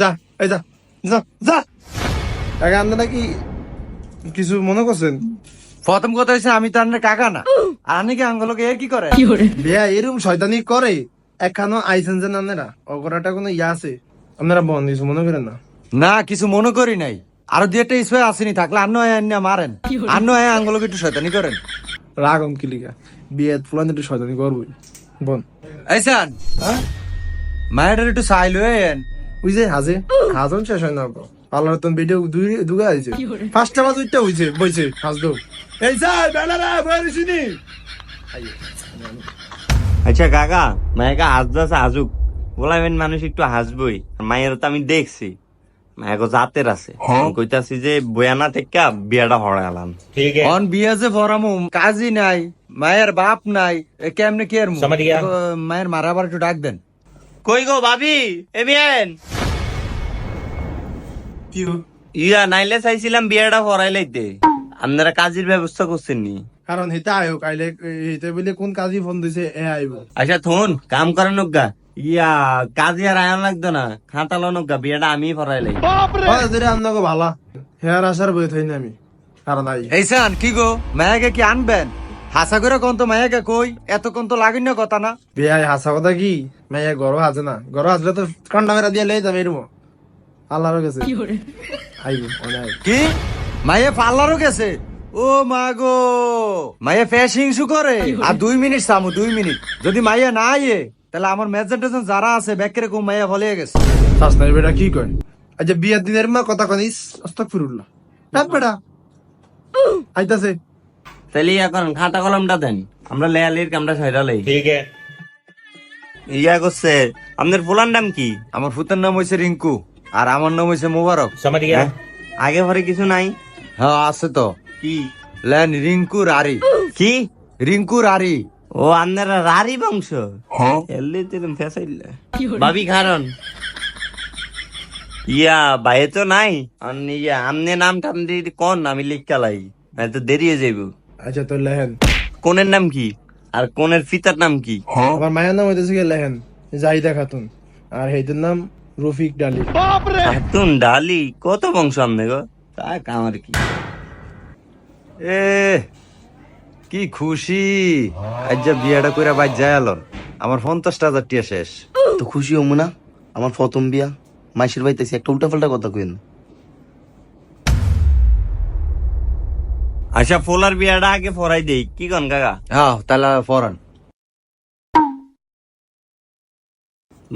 যা এই যা যা যা কাকা আপনি নাকি কিছু মনে করছেন? প্রথম কথা হচ্ছে আমি তো আপনার কাকা না, আর আপনি কি আঙ্গলকে এর কি করে? বিয়া এরকম শয়তানি করে একখানো আইসেন যে আপনারা অগরাটা কোনো ইয়া আছে আপনারা বন্ধ কিছু মনে করেন না। না কিছু মনে করি নাই, আরো দুই একটা ইস্যু আসেনি থাকলে আন্ন মারেন, আন্ন আঙ্গলকে একটু শয়তানি করেন। রাগম কিলিকা বিয়ে ফুলান একটু শয়তানি করবই বন। আইসান মায়ের একটু সাইল হয়েন। ওই যে হাজে হাজন শেষ হয় না পার্লার তো ভিডিও দুগা হয়েছে পাঁচটা বাজ উঠতে হয়েছে বইছে হাজ দো এই স্যার বেলারা বই শুনি। আচ্ছা কাকা মায়েকে হাসদাসে হাসুক, বলাবেন মানুষ একটু হাসবই। মায়ের তো আমি দেখছি মায়ের জাতের আছে, কইতাছি যে বয়ানা থেকে বিয়াটা হরালাম। অন বিয়া যে ভরামু কাজই নাই, মায়ের বাপ নাই, কেমনে কি আর মায়ের মারাবার একটু ডাক দেন। কই গো ভাবি এমিয়েন কি ইয়া নাইলে চাইছিলাম বিয়াটা হরাই লাইতে, আপনারা কাজের ব্যবস্থা করছেন নি? কারণ হিতা আয়ো কাইলে হিতে বলে কোন কাজী ফোন দিছে এ আইব। আচ্ছা থুন কাম করানো গা ইয়া কাজে আর আয়ন লাগতো না, খাতালো গা বিয়াটা আমি হরাই লাই। যেটা আপনাকে ভালা হেয়ার আসার বই থই না আমি কারণ আই এইসান কি গো মায়াকে কি আনবেন? হাসা করে কোন তো মায়াকে কই এতক্ষণ তো লাগেন না কথা না। বিয়া হাসা কথা কি মাইয়া গরো হাজে না, গরো হাজলে তো কান্ডা মেরা দিয়ে লেই যাবে এরম আল্লাহর কাছে আইব অনেক কি মায়ে পার্লারও গেছে? ও মা গো মায়ে ফ্যাশিং শু করে। আর 2 মিনিট সামু 2 মিনিট যদি মাইয়া না আইয়ে তাহলে আমার মেজর টেজন যারা আছে ব্যাকের কম মাইয়া ভলে গেছে। শাসনাই বেটা কি কয় আচ্ছা বিয়ার দিনের মা কথা কনিস আস্তাগফিরুল্লাহ রাত বেটা আইতাছে। তাহলে এখন খাতা কলমটা দেন, আমরা লেয়ালির কামটা সাইডা লই। ঠিক আছে ইয়া করছে আপনার ফুলার নাম কি? আমার ফুতের নাম হয়েছে রিঙ্কু আর আমার নাম হয়েছে মোবারক। হ্যাঁ? আগে পরে কিছু নাই? হ্যাঁ আছে তো। কি লেন রিঙ্কু রারি। কি রিঙ্কু রারি। ও আপনারা রারি বংশ? হ্যাঁ এলি তেরম ফেসাইলে ভাবি কারণ ইয়া বাইরে তো নাই ইয়া আমনে নাম টাম দিয়ে কোন আমি লিখকালাই নাই তো দেরিয়ে যাইব। আচ্ছা তোর লেহেন কোনের নাম কি আর কোনের পিতার নাম কি? আমার মায়ের নাম হইতেছে কি লেহেন জাহিদা খাতুন আর হেইদের নাম রফিক ডালি। খাতুন ডালি কত বংশ আমনে গো? তা আমার কি এ কি খুশি আজ যা বিয়াটা কইরা বাইর যায় আলন আমার 50,000 টিয়া শেষ। তো খুশি হবো না? আমার প্রথম বিয়া মাইশের বাইতেছি একটা উল্টা পাল্টা কথা কইন। আচ্ছা ফোলার বিয়াটা আগে ফরাই দেই কি কন কাকা? হ্যাঁ তাহলে ফরান